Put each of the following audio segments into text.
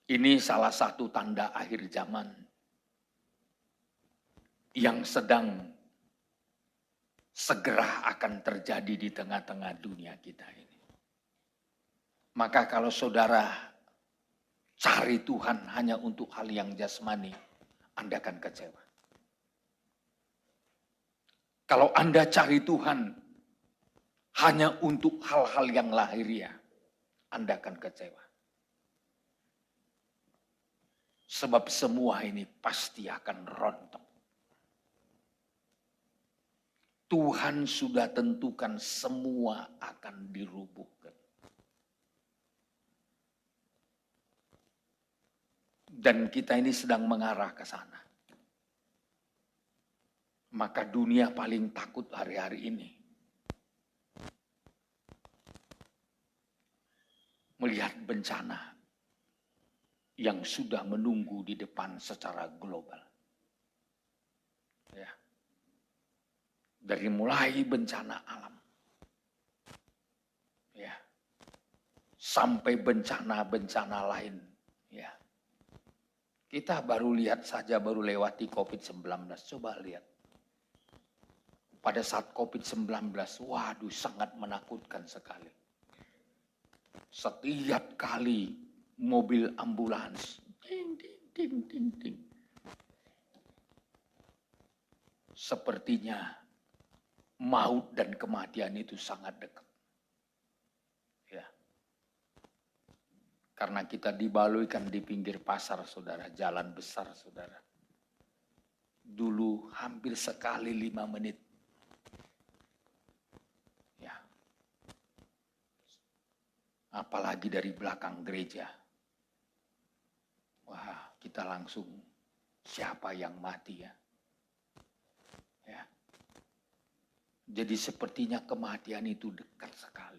Ini salah satu tanda akhir zaman yang sedang segera akan terjadi di tengah-tengah dunia kita ini. Maka kalau saudara cari Tuhan hanya untuk hal yang jasmani, Anda akan kecewa. Kalau Anda cari Tuhan hanya untuk hal-hal yang lahiriah, Anda akan kecewa. Sebab semua ini pasti akan rontok. Tuhan sudah tentukan semua akan dirubuhkan. Dan kita ini sedang mengarah ke sana. Maka dunia paling takut hari-hari ini melihat bencana yang sudah menunggu di depan secara global. Ya. Dari mulai bencana alam, ya, sampai bencana-bencana lain. Ya. Kita baru lihat saja, baru lewati COVID-19. Coba lihat. Pada saat COVID-19, waduh sangat menakutkan sekali. Setiap kali mobil ambulans, ding, ding, ding, ding, ding. Sepertinya maut dan kematian itu sangat dekat. Ya. Karena kita dibaluikan di pinggir pasar, saudara, jalan besar, saudara. Dulu hampir sekali 5 menit. Ya. Apalagi dari belakang gereja. Wah, kita langsung siapa yang mati ya. Ya. Jadi sepertinya kematian itu dekat sekali.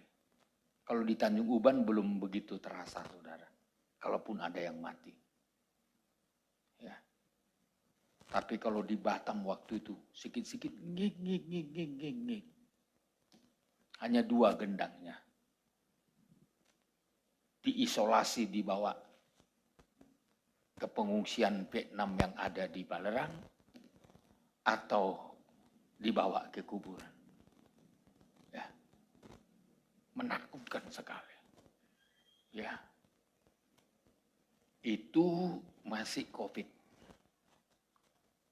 Kalau di Tanjung Uban belum begitu terasa, saudara. Kalaupun ada yang mati. Ya. Tapi kalau di Batam waktu itu, sikit-sikit ngik. Hanya 2 gendangnya. Diisolasi, dibawa ke pengungsian Vietnam yang ada di Balerang, atau dibawa ke kuburan. Ya. Menakutkan sekali. Ya. Itu masih COVID.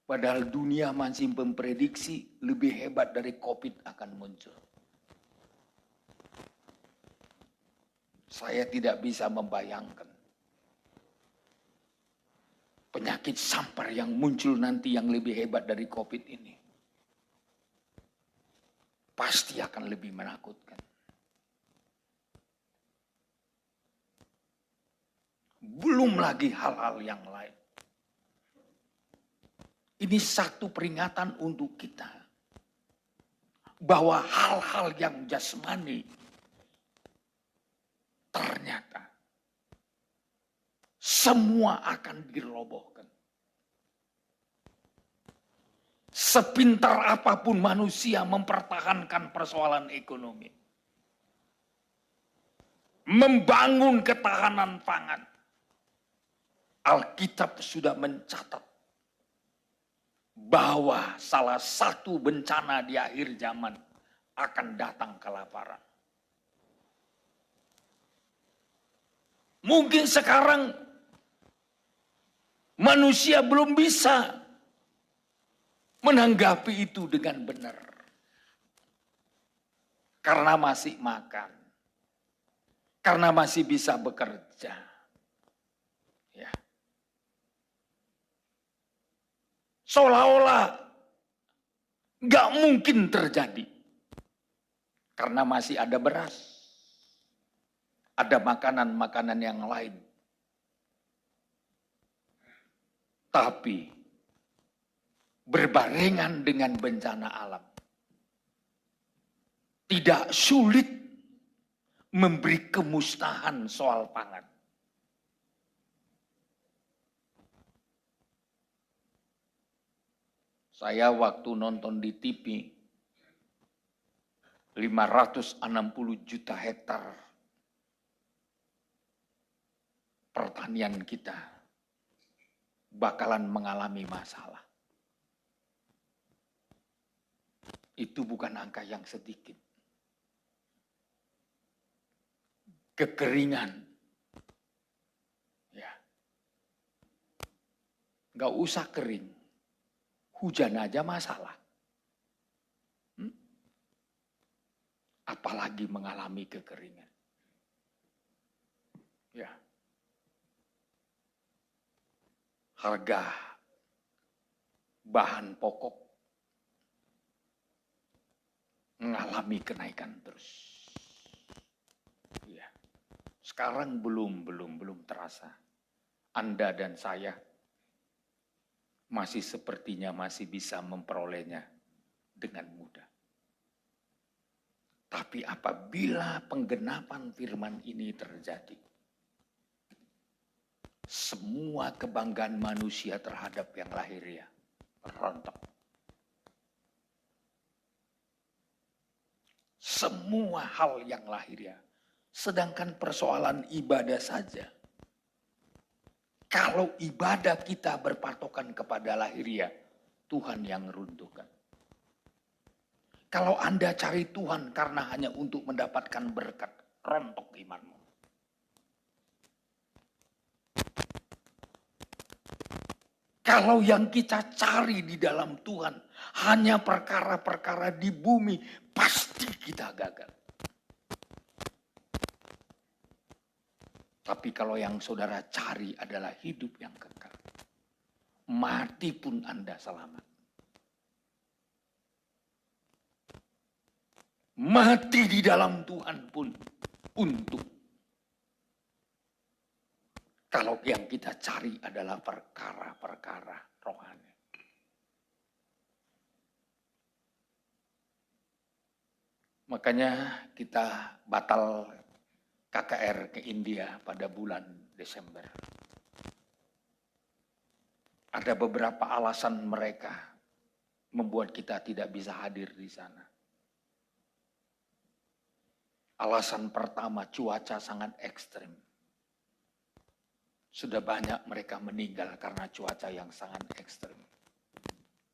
Padahal dunia masih memprediksi lebih hebat dari COVID akan muncul. Saya tidak bisa membayangkan penyakit sampar yang muncul nanti yang lebih hebat dari COVID ini. Pasti akan lebih menakutkan. Belum lagi hal-hal yang lain. Ini satu peringatan untuk kita. Bahwa hal-hal yang jasmani ternyata semua akan dirobohkan. Sepintar apapun manusia mempertahankan persoalan ekonomi, membangun ketahanan pangan, Alkitab sudah mencatat bahwa salah satu bencana di akhir zaman akan datang kelaparan. Mungkin sekarang manusia belum bisa menanggapi itu dengan benar. Karena masih makan. Karena masih bisa bekerja. Ya. Seolah-olah gak mungkin terjadi. Karena masih ada beras. Ada makanan-makanan yang lain. Tapi berbarengan dengan bencana alam, tidak sulit memberi kemusnahan soal pangan. Saya waktu nonton di TV, 560 juta hektar per pertanian kita bakalan mengalami masalah. Itu bukan angka yang sedikit. Kekeringan. Ya. Gak usah kering. Hujan aja masalah. Apalagi mengalami kekeringan. Ya. Harga bahan pokok mengalami kenaikan terus. Ya. Sekarang belum terasa. Anda dan saya masih sepertinya masih bisa memperolehnya dengan mudah. Tapi apabila penggenapan firman ini terjadi, semua kebanggaan manusia terhadap yang lahiriah rontok. Semua hal yang lahiriah. Sedangkan persoalan ibadah saja. Kalau ibadah kita berpatokan kepada lahiriah, Tuhan yang runtuhkan. Kalau Anda cari Tuhan karena hanya untuk mendapatkan berkat, rontok imanmu. Kalau yang kita cari di dalam Tuhan hanya perkara-perkara di bumi, pasti kita gagal. Tapi kalau yang saudara cari adalah hidup yang kekal, mati pun Anda selamat. Mati di dalam Tuhan pun untuk. Kalau yang kita cari adalah perkara-perkara rohani. Makanya kita batal KKR ke India pada bulan Desember. Ada beberapa alasan mereka membuat kita tidak bisa hadir di sana. Alasan pertama, cuaca sangat ekstrim. Sudah banyak mereka meninggal karena cuaca yang sangat ekstrim.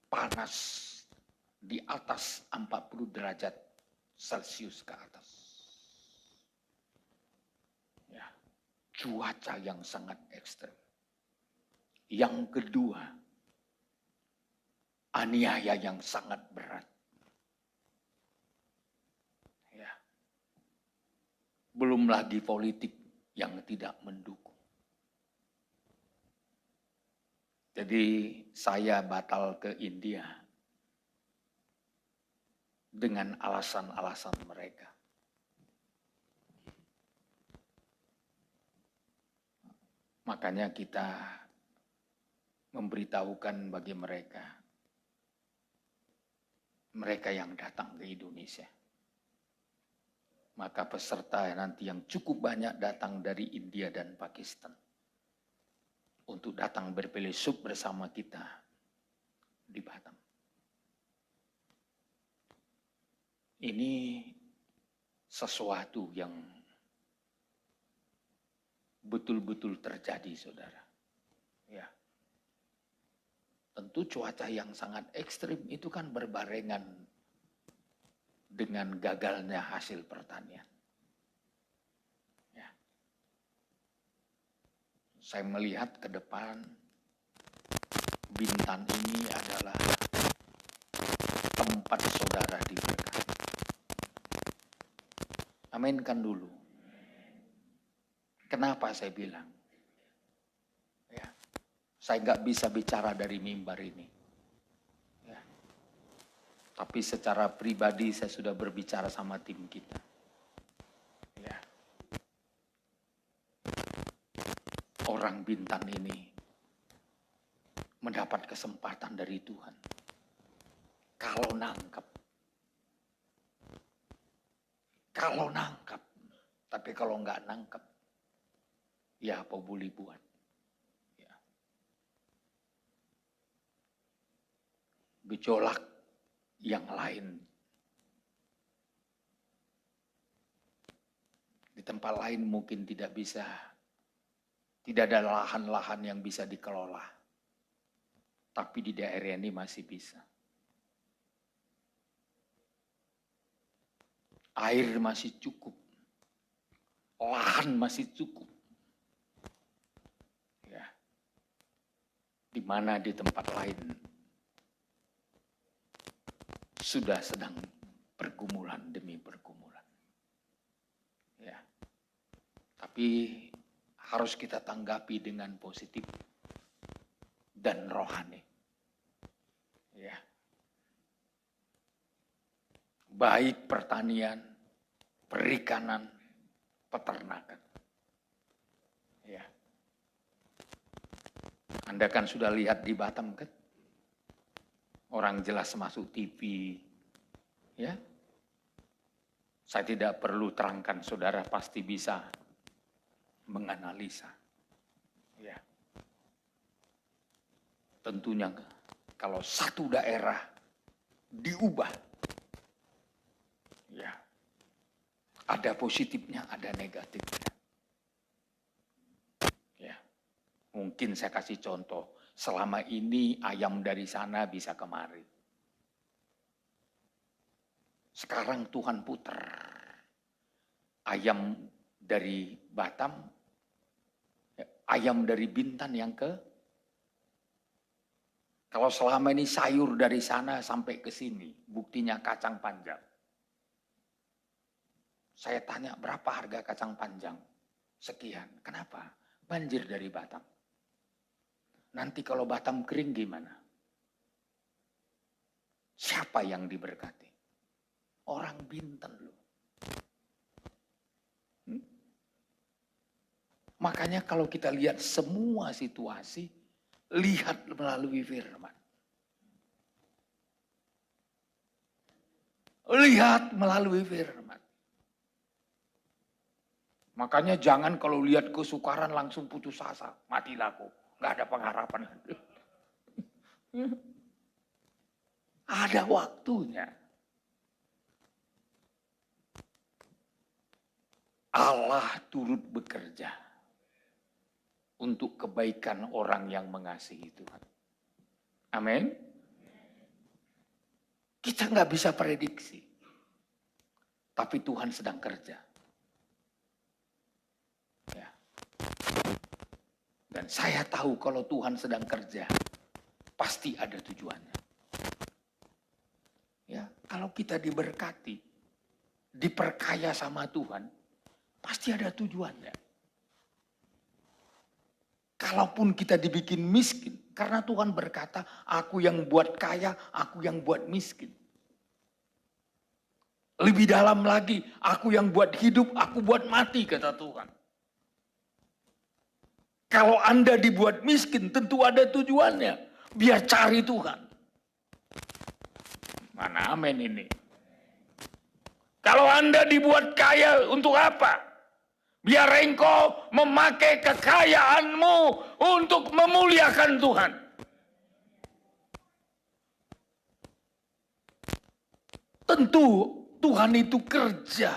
Panas di atas 40 derajat Celcius ke atas. Ya, cuaca yang sangat ekstrim. Yang kedua, aniaya yang sangat berat. Ya. Belum lagi politik yang tidak mendukung. Jadi saya batal ke India dengan alasan-alasan mereka. Makanya kita memberitahukan bagi mereka yang datang ke Indonesia. Maka peserta nanti yang cukup banyak datang dari India dan Pakistan. Untuk datang berfellowship bersama kita di Batam. Ini sesuatu yang betul-betul terjadi, saudara. Ya. Tentu cuaca yang sangat ekstrim itu kan berbarengan dengan gagalnya hasil pertanian. Saya melihat ke depan, Bintan ini adalah tempat saudara diberkati. Aminkan dulu. Kenapa saya bilang? Ya, saya nggak bisa bicara dari mimbar ini. Ya. Tapi secara pribadi saya sudah berbicara sama tim kita. Orang Bintan ini mendapat kesempatan dari Tuhan. Kalau nangkep. Tapi kalau nggak nangkep, ya apa boleh buat. Ya. Gejolak yang lain. Di tempat lain mungkin tidak bisa Tidak ada lahan-lahan yang bisa dikelola. Tapi di daerah ini masih bisa. Air masih cukup. Lahan masih cukup. Ya. Di mana di tempat lain sudah sedang pergumulan demi pergumulan. Ya. Tapi harus kita tanggapi dengan positif dan rohani. Ya. Baik pertanian, perikanan, peternakan. Ya. Anda kan sudah lihat di Batam kan? Orang jelas masuk TV. Ya. Saya tidak perlu terangkan, saudara pasti bisa menganalisa. Ya. Tentunya kalau satu daerah diubah, ya, ada positifnya, ada negatifnya. Ya. Mungkin saya kasih contoh, selama ini ayam dari sana bisa kemari. Sekarang Tuhan putar. Ayam dari Batam, ayam dari Bintan yang ke. Kalau selama ini sayur dari sana sampai ke sini, buktinya kacang panjang. Saya tanya berapa harga kacang panjang? Sekian. Kenapa? Banjir dari Batam. Nanti kalau Batam kering gimana? Siapa yang diberkati? Orang Bintan loh. Makanya kalau kita lihat semua situasi, lihat melalui firman. Lihat melalui firman. Makanya jangan kalau lihat kesukaran langsung putus asa. Matilah aku. Nggak ada pengharapan. Ada waktunya. Allah turut bekerja untuk kebaikan orang yang mengasihi Tuhan. Amin. Kita nggak bisa prediksi. Tapi Tuhan sedang kerja. Ya. Dan saya tahu kalau Tuhan sedang kerja, pasti ada tujuannya. Ya, kalau kita diberkati, diperkaya sama Tuhan, pasti ada tujuannya. Kalaupun kita dibikin miskin, karena Tuhan berkata, aku yang buat kaya, aku yang buat miskin. Lebih dalam lagi, aku yang buat hidup, aku buat mati, kata Tuhan. Kalau Anda dibuat miskin, tentu ada tujuannya. Biar cari Tuhan. Mana amin ini? Kalau Anda dibuat kaya, untuk apa? Biar engkau memakai kekayaanmu untuk memuliakan Tuhan. Tentu Tuhan itu kerja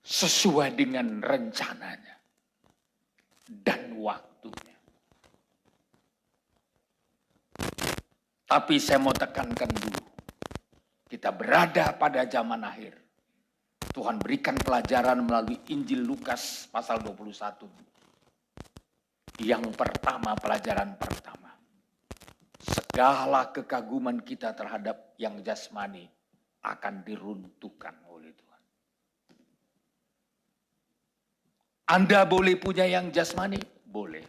sesuai dengan rencananya dan waktunya. Tapi saya mau tekankan dulu, kita berada pada zaman akhir. Tuhan berikan pelajaran melalui Injil Lukas pasal 21. Yang pertama, pelajaran pertama. Segala kekaguman kita terhadap yang jasmani akan diruntuhkan oleh Tuhan. Anda boleh punya yang jasmani? Boleh.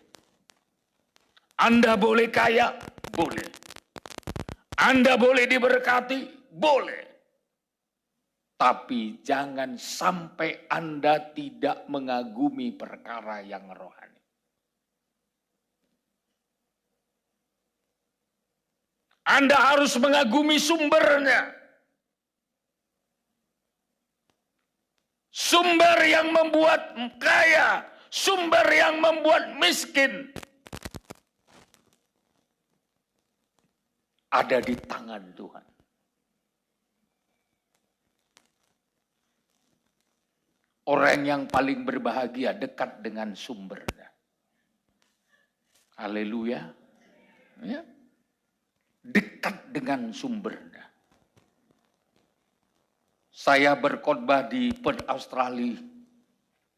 Anda boleh kaya? Boleh. Anda boleh diberkati? Boleh. Tapi jangan sampai Anda tidak mengagumi perkara yang rohani. Anda harus mengagumi sumbernya. Sumber yang membuat kaya, sumber yang membuat miskin, ada di tangan Tuhan. Orang yang paling berbahagia dekat dengan sumbernya. Haleluya. Ya. Dekat dengan sumbernya. Saya berkhotbah di Perth, Australia.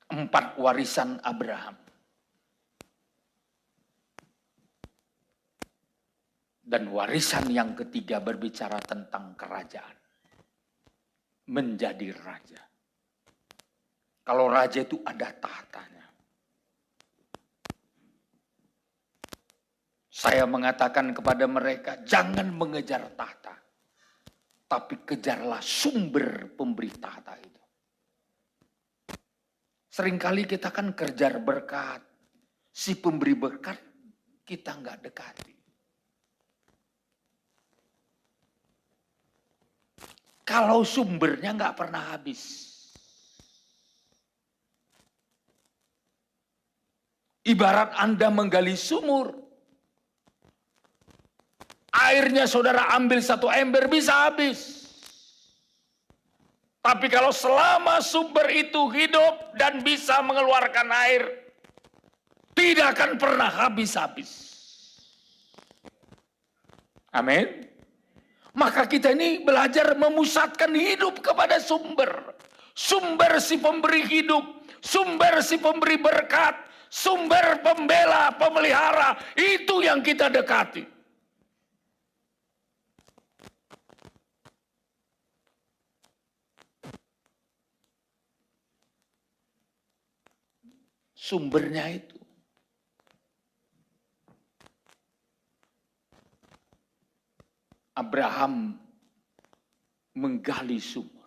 4 warisan Abraham. Dan warisan yang ketiga berbicara tentang kerajaan. Menjadi raja. Kalau raja itu ada tahtanya. Saya mengatakan kepada mereka, jangan mengejar tahta. Tapi kejarlah sumber pemberi tahta itu. Seringkali kita kan kejar berkat. Si pemberi berkat kita nggak dekati. Kalau sumbernya nggak pernah habis. Ibarat Anda menggali sumur. Airnya saudara ambil 1 ember bisa habis. Tapi kalau selama sumber itu hidup dan bisa mengeluarkan air, tidak akan pernah habis-habis. Amin. Maka kita ini belajar memusatkan hidup kepada sumber. Sumber si pemberi hidup, sumber si pemberi berkat, sumber pembela, pemelihara, itu yang kita dekati. Sumbernya itu. Abraham menggali sumur.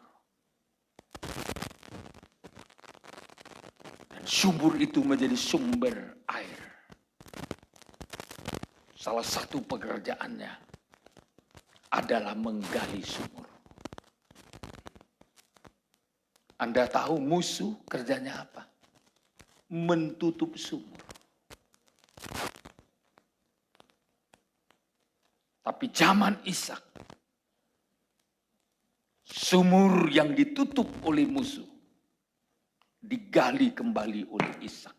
Dan sumur itu menjadi sumber air. Salah satu pekerjaannya adalah menggali sumur. Anda tahu musuh kerjanya apa? Mentutup sumur. Tapi zaman Ishak, sumur yang ditutup oleh musuh, digali kembali oleh Ishak.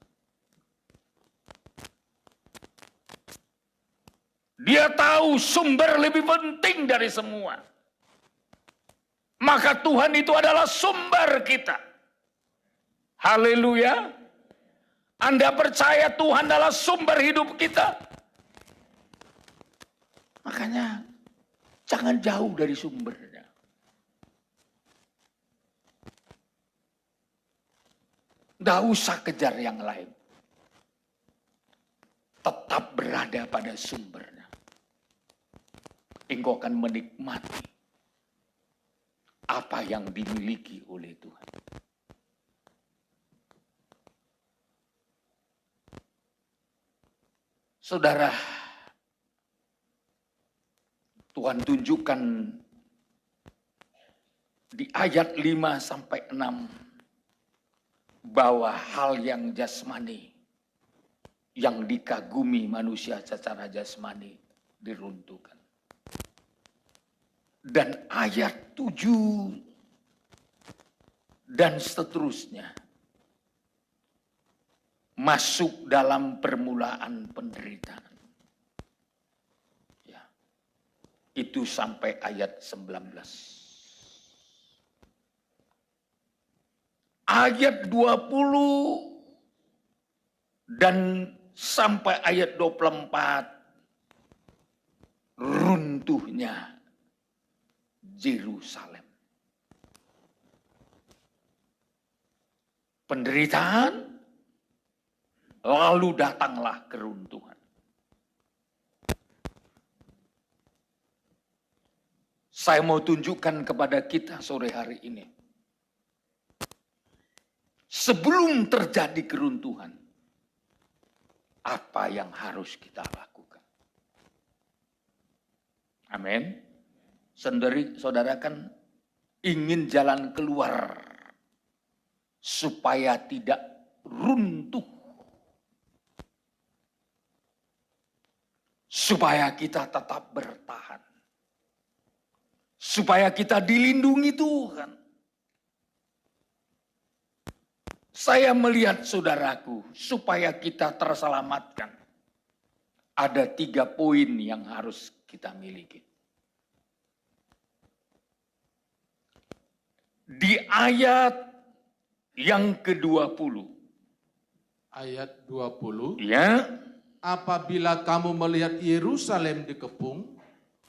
Dia tahu sumber lebih penting dari semua. Maka Tuhan itu adalah sumber kita. Haleluya. Anda percaya Tuhan adalah sumber hidup kita? Makanya jangan jauh dari sumbernya. Tidak usah kejar yang lain. Tetap berada pada sumbernya. Engkau akan menikmati apa yang dimiliki oleh Tuhan. Saudara, Tuhan tunjukkan di ayat 5 sampai 6 bahwa hal yang jasmani yang dikagumi manusia secara jasmani diruntuhkan. Dan ayat 7 dan seterusnya masuk dalam permulaan penderitaan. Ya. Itu sampai ayat 19. Ayat 20 dan sampai ayat 24 runtuhnya Yerusalem. Penderitaan, lalu datanglah keruntuhan. Saya mau tunjukkan kepada kita sore hari ini. Sebelum terjadi keruntuhan, apa yang harus kita lakukan? Amin. Saudara kan ingin jalan keluar supaya tidak runtuh. Supaya kita tetap bertahan. Supaya kita dilindungi Tuhan. Saya melihat saudaraku, supaya kita terselamatkan. Ada 3 poin yang harus kita miliki. Di ayat yang ke-20. Ayat 20. Ya. Apabila kamu melihat Yerusalem dikepung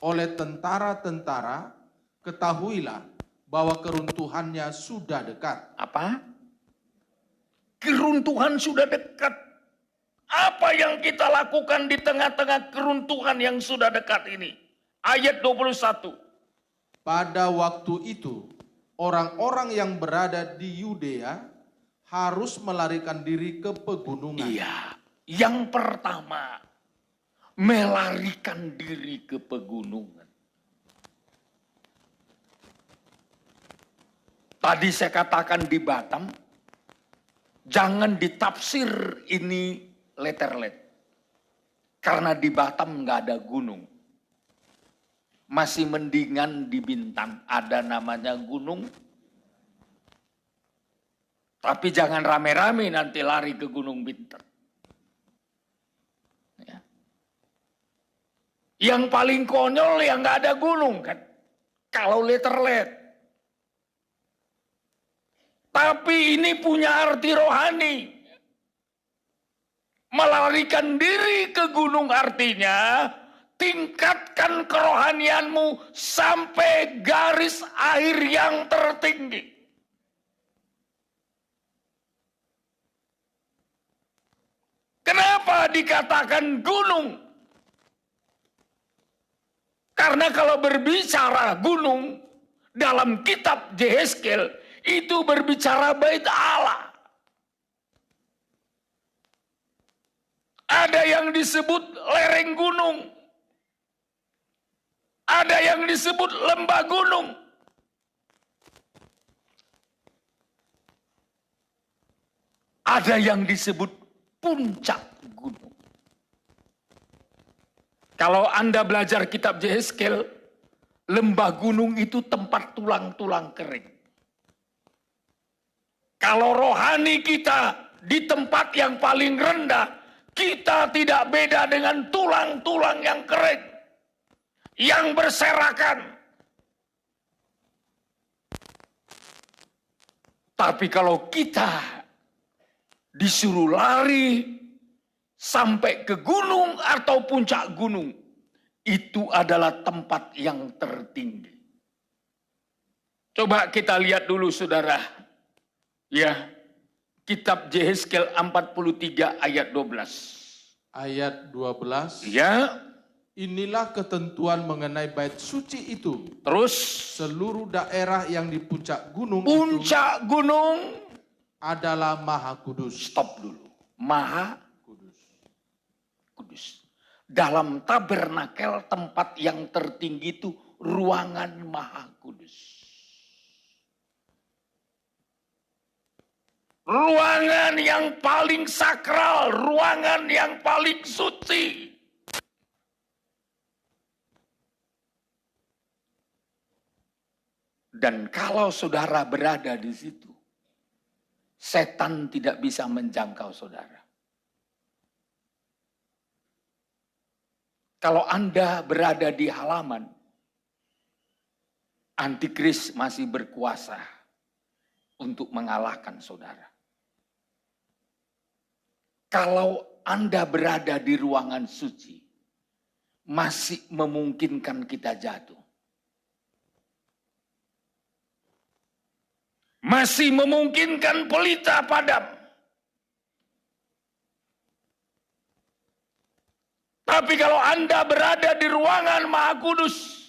oleh tentara-tentara, ketahuilah bahwa keruntuhannya sudah dekat. Apa? Keruntuhan sudah dekat. Apa yang kita lakukan di tengah-tengah keruntuhan yang sudah dekat ini? Ayat 21. Pada waktu itu, orang-orang yang berada di Yudea harus melarikan diri ke pegunungan. Iya, yang pertama, melarikan diri ke pegunungan. Tadi saya katakan di Batam, jangan ditafsir ini letterlet. Karena di Batam nggak ada gunung. Masih mendingan di Bintan ada namanya gunung. Tapi jangan rame-rame nanti lari ke Gunung Bintan. Ya. Yang paling konyol yang nggak ada gunung kan. Kalau letterlet. Tapi ini punya arti rohani. Melarikan diri ke gunung artinya tingkatkan kerohanianmu sampai garis akhir yang tertinggi. Kenapa dikatakan gunung? Karena kalau berbicara gunung dalam kitab Yehezkiel itu berbicara bait Allah. Ada yang disebut lereng gunung. Ada yang disebut lembah gunung. Ada yang disebut puncak gunung. Kalau Anda belajar kitab Yehezkiel, lembah gunung itu tempat tulang-tulang kering. Kalau rohani kita di tempat yang paling rendah, kita tidak beda dengan tulang-tulang yang kering, yang berserakan. Tapi kalau kita disuruh lari sampai ke gunung atau puncak gunung, itu adalah tempat yang tertinggi. Coba kita lihat dulu saudara, ya, kitab Yehezkiel 43 ayat 12. Ayat 12. Ya. Inilah ketentuan mengenai bait suci itu. Terus Seluruh daerah yang di puncak gunung puncak itu gunung adalah maha kudus. Stop dulu. Maha kudus. Dalam tabernakel tempat yang tertinggi itu ruangan maha kudus. Ruangan yang paling sakral, ruangan yang paling suci. Dan kalau saudara berada di situ, setan tidak bisa menjangkau saudara. Kalau Anda berada di halaman, antikris masih berkuasa untuk mengalahkan saudara. Kalau Anda berada di ruangan suci, masih memungkinkan kita jatuh. Masih memungkinkan pelita padam. Tapi kalau Anda berada di ruangan Maha Kudus,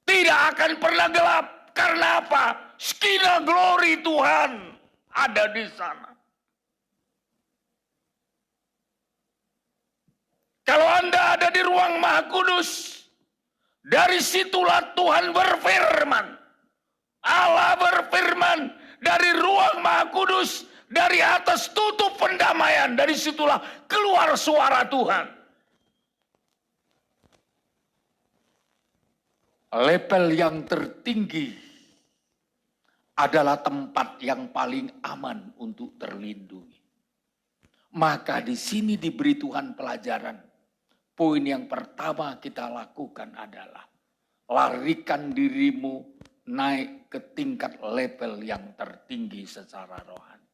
tidak akan pernah gelap. Karena apa? Skina glory Tuhan ada di sana. Kalau Anda ada di ruang Maha Kudus, dari situlah Tuhan berfirman. Allah berfirman dari ruang Maha Kudus, dari atas tutup pendamaian, dari situlah keluar suara Tuhan. Level yang tertinggi adalah tempat yang paling aman untuk terlindungi. Maka di sini diberi Tuhan pelajaran. Poin yang pertama kita lakukan adalah larikan dirimu naik ke tingkat level yang tertinggi secara rohani.